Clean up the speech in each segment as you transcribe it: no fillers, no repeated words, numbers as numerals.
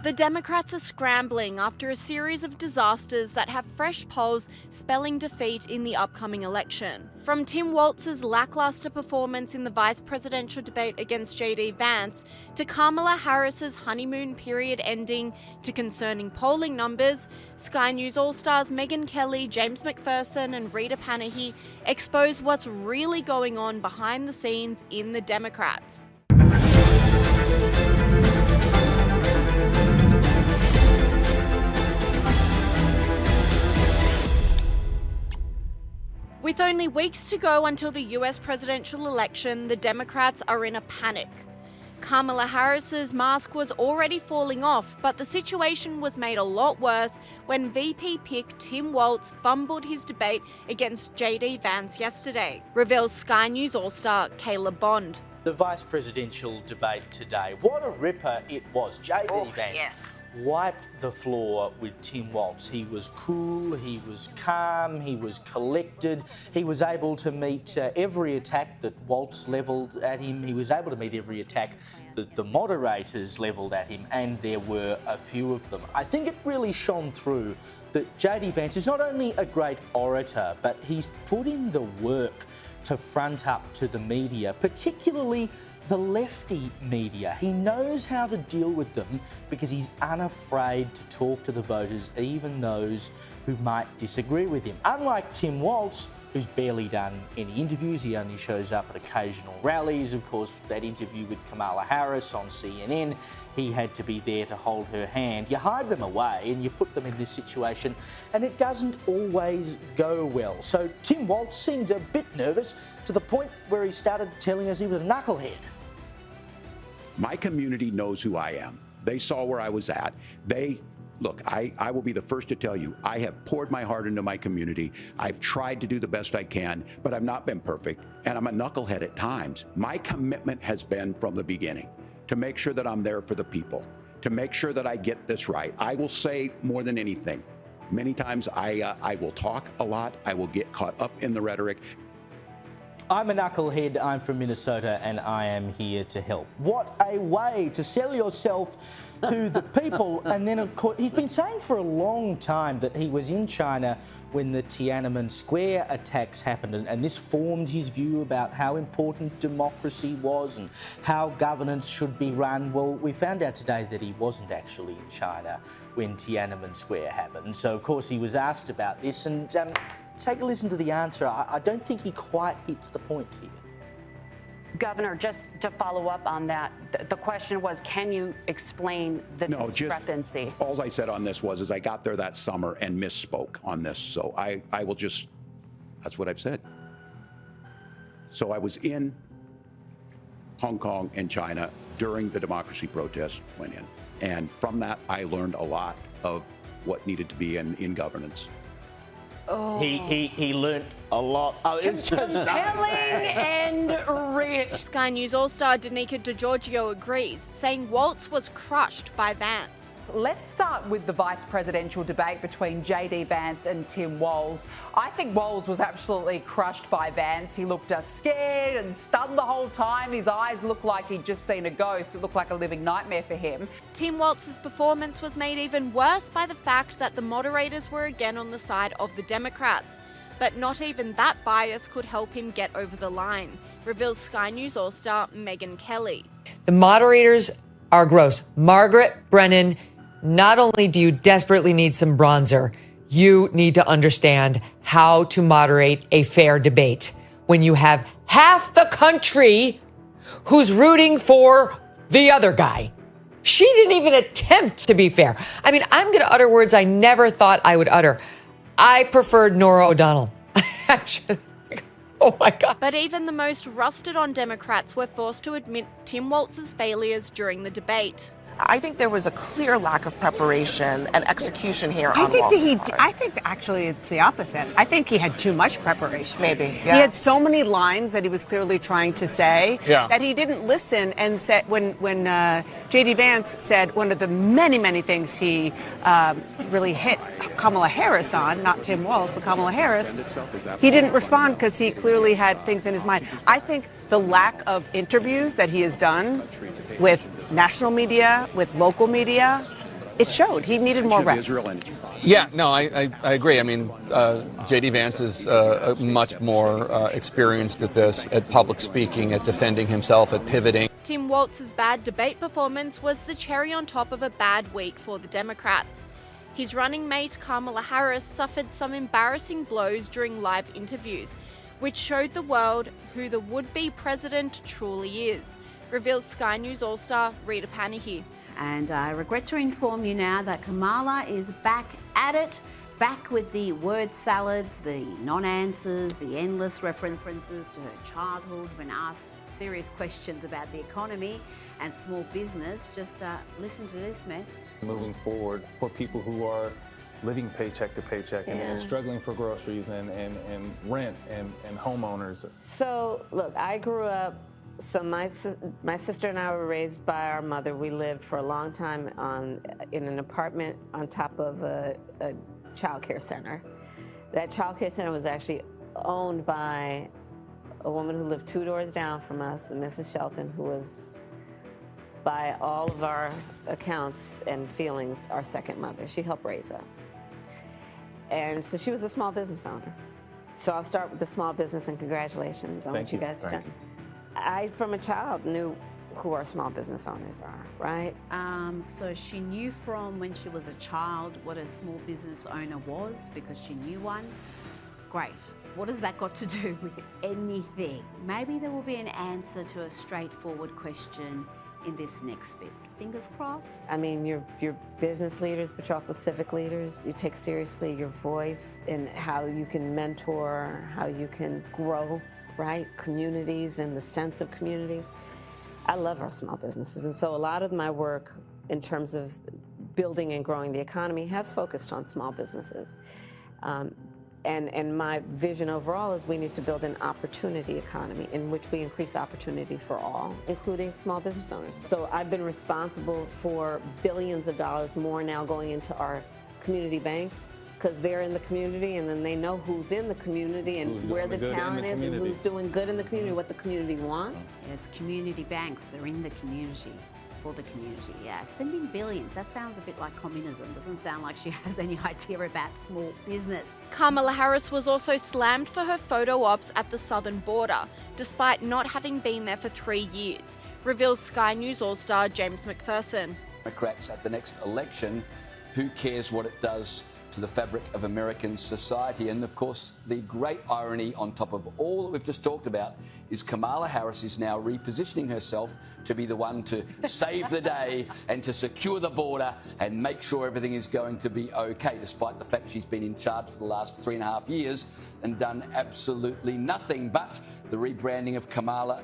The Democrats are scrambling after a series of disasters that have fresh polls spelling defeat in the upcoming election. From Tim Walz's lackluster performance in the vice presidential debate against JD Vance, to Kamala Harris's honeymoon period ending, to concerning polling numbers, Sky News All Stars Megyn Kelly, James Macpherson and Rita Panahi expose what's really going on behind the scenes in the Democrats. With only weeks to go until the US presidential election, the Democrats are in a panic. Kamala Harris's mask was already falling off, but the situation was made a lot worse when VP pick Tim Walz fumbled his debate against JD Vance yesterday, reveals Sky News All-Star Kayla Bond. The vice presidential debate today, what a ripper it was. JD Vance wiped the floor with Tim Walz. He was cool, he was calm, he was collected. He was able to meet every attack that Walz levelled at him. He was able to meet every attack that the moderators levelled at him, and there were a few of them. I think it really shone through that JD Vance is not only a great orator, but he's put in the work to front up to the media, particularly the lefty media. He knows how to deal with them because he's unafraid to talk to the voters, even those who might disagree with him. Unlike Tim Walz, who's barely done any interviews, he only shows up at occasional rallies. Of course, that interview with Kamala Harris on CNN, he had to be there to hold her hand. You hide them away and you put them in this situation, and it doesn't always go well. So Tim Walz seemed a bit nervous, to the point where he started telling us he was a knucklehead. My community knows who I am. They saw where I was at. Look, I will be the first to tell you, I have poured my heart into my community. I've tried to do the best I can, but I've not been perfect, and I'm a knucklehead at times. My commitment has been from the beginning to make sure that I'm there for the people, to make sure that I get this right. I will say more than anything. Many times I will talk a lot. I will get caught up in the rhetoric. I'm a knucklehead, I'm from Minnesota, and I am here to help. What a way to sell yourself to the people. And then, of course, he's been saying for a long time that he was in China when the Tiananmen Square attacks happened, and this formed his view about how important democracy was and how governance should be run. Well, we found out today that he wasn't actually in China when Tiananmen Square happened. So, of course, he was asked about this, and take a listen to the answer. I don't think he quite hits the point here. Governor, just to follow up on that, the question was, can you explain the discrepancy? All I said on this was I got there that summer and misspoke on this. So I will just, that's what I've said. So I was in Hong Kong and China during the democracy protests went in. And from that, I learned a lot of what needed to be in governance. Oh. He learnt a lot. Oh, it's just compelling and rich. Sky News All-Star Danica DiGiorgio agrees, saying Walz was crushed by Vance. Let's start with the vice presidential debate between JD Vance and Tim Walz. I think Walz was absolutely crushed by Vance. He looked scared and stunned the whole time. His eyes looked like he'd just seen a ghost. It looked like a living nightmare for him. Tim Walz's performance was made even worse by the fact that the moderators were again on the side of the Democrats. But not even that bias could help him get over the line, reveals Sky News All-Star Megyn Kelly. The moderators are gross. Margaret Brennan, not only do you desperately need some bronzer, you need to understand how to moderate a fair debate when you have half the country who's rooting for the other guy. She didn't even attempt to be fair. I mean, I'm going to utter words I never thought I would utter. I preferred Norah O'Donnell. Actually, oh my God. But even the most rusted-on Democrats were forced to admit Tim Walz's failures during the debate. I think there was a clear lack of preparation and execution here on Walz's part. I think actually it's the opposite. I think he had too much preparation. Maybe, yeah. He had so many lines that he was clearly trying to say that he didn't listen and said when JD Vance said one of the many things he really hit Kamala Harris on, not Tim Walz, but Kamala Harris, he didn't respond because he clearly had things in his mind. I think the lack of interviews that he has done with national media, with local media, it showed. He needed more reps. Yeah, no, I agree. I mean, JD Vance is much more experienced at this, at public speaking, at defending himself, at pivoting. Tim Walz's bad debate performance was the cherry on top of a bad week for the Democrats. His running mate Kamala Harris suffered some embarrassing blows during live interviews, which showed the world who the would-be president truly is, reveals Sky News All-Star Rita Panahi. And I regret to inform you now that Kamala is back at it, back with the word salads, the non-answers, the endless references to her childhood when asked serious questions about the economy and small business. Just listen to this mess. Moving forward for people who are living paycheck to paycheck and struggling for groceries and rent and homeowners. So, look, I grew up, so my sister and I were raised by our mother. We lived for a long time in an apartment on top of a child care center. That child care center was actually owned by a woman who lived 2 doors down from us, Mrs. Shelton, who was, by all of our accounts and feelings, our second mother. She helped raise us. And so she was a small business owner. So I'll start with the small business, and congratulations on what you guys have done. I, from a child, knew who our small business owners are, right? So she knew from when she was a child what a small business owner was because she knew one. Great. What has that got to do with anything? Maybe there will be an answer to a straightforward question in this next bit. Fingers crossed. I mean, you're business leaders, but you're also civic leaders. You take seriously your voice and how you can mentor, how you can grow, right? Communities and the sense of communities. I love our small businesses. And so a lot of my work in terms of building and growing the economy has focused on small businesses. And my vision overall is we need to build an opportunity economy in which we increase opportunity for all, including small business owners. So I've been responsible for billions of dollars more now going into our community banks because they're in the community and then they know who's in the community and where the talent is and who's doing good in the community, what the community wants. Yes, community banks, they're in the community. For the community, yeah. Spending billions, that sounds a bit like communism. Doesn't sound like she has any idea about small business. Kamala Harris was also slammed for her photo ops at the southern border, despite not having been there for 3 years, reveals Sky News All-Star James Macpherson. Democrats at the next election, who cares what it does to the fabric of American society? And of course, the great irony on top of all that we've just talked about is Kamala Harris is now repositioning herself to be the one to save the day and to secure the border and make sure everything is going to be okay, despite the fact she's been in charge for the last 3.5 years and done absolutely nothing. But the rebranding of Kamala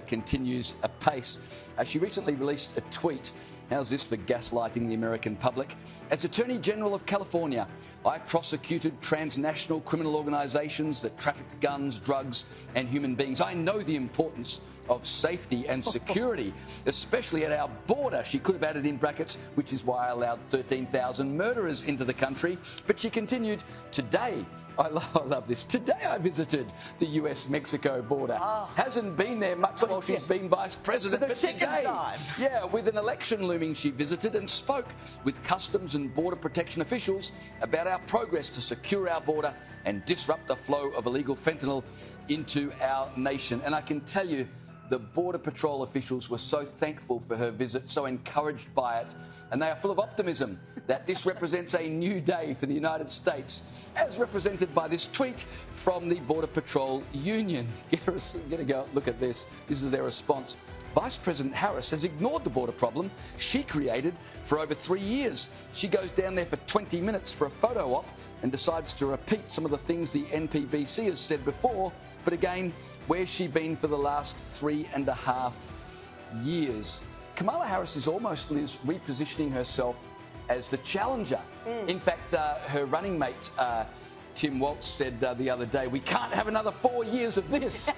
continues apace. She recently released a tweet. How's this for gaslighting the American public? As Attorney General of California, I prosecuted transnational criminal organisations that trafficked guns, drugs and human beings. I know the importance of safety and security, especially at our border. She could have added in brackets, which is why I allowed 13,000 murderers into the country. But she continued, today, I love this, today I visited the US-Mexico border. Hasn't been there much while she's been vice president, but today, yeah, with an election looming, she visited and spoke with Customs and Border Protection officials about our progress to secure our border and disrupt the flow of illegal fentanyl into our nation. And I can tell you, the Border Patrol officials were so thankful for her visit, so encouraged by it, and they are full of optimism that this represents a new day for the United States, as represented by this tweet from the Border Patrol Union. Get a go, look at this. This is their response. Vice President Harris has ignored the border problem she created for over 3 years. She goes down there for 20 minutes for a photo op and decides to repeat some of the things the NPBC has said before. But again, where's she been for the last 3.5 years? Kamala Harris is almost, Liz, repositioning herself as the challenger. In fact, her running mate, Tim Walz, said the other day, we can't have another 4 years of this.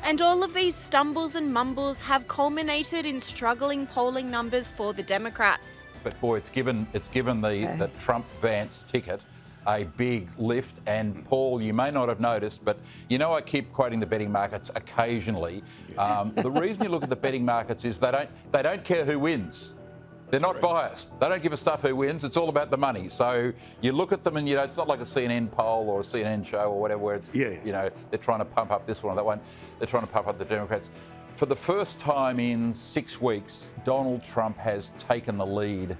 And all of these stumbles and mumbles have culminated in struggling polling numbers for the Democrats. But boy, it's given the Trump-Vance ticket a big lift. And Paul, you may not have noticed, but you know I keep quoting the betting markets occasionally. The reason you look at the betting markets is they don't care who wins. They're not biased. They don't give a stuff who wins. It's all about the money. So you look at them and, it's not like a CNN poll or a CNN show or whatever where it's, they're trying to pump up this one or that one. They're trying to pump up the Democrats. For the first time in 6 weeks, Donald Trump has taken the lead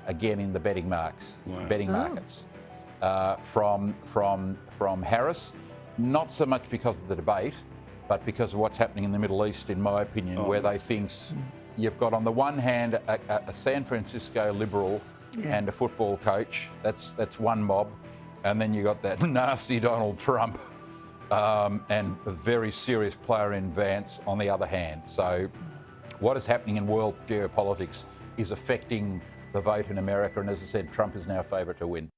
again in the betting markets from Harris. Not so much because of the debate, but because of what's happening in the Middle East, in my opinion, where they think you've got on the one hand a San Francisco liberal and a football coach. That's one mob, and then you got that nasty Donald Trump and a very serious player in Vance on the other hand. So what is happening in world geopolitics is affecting the vote in America, and as I said, Trump is now favourite to win.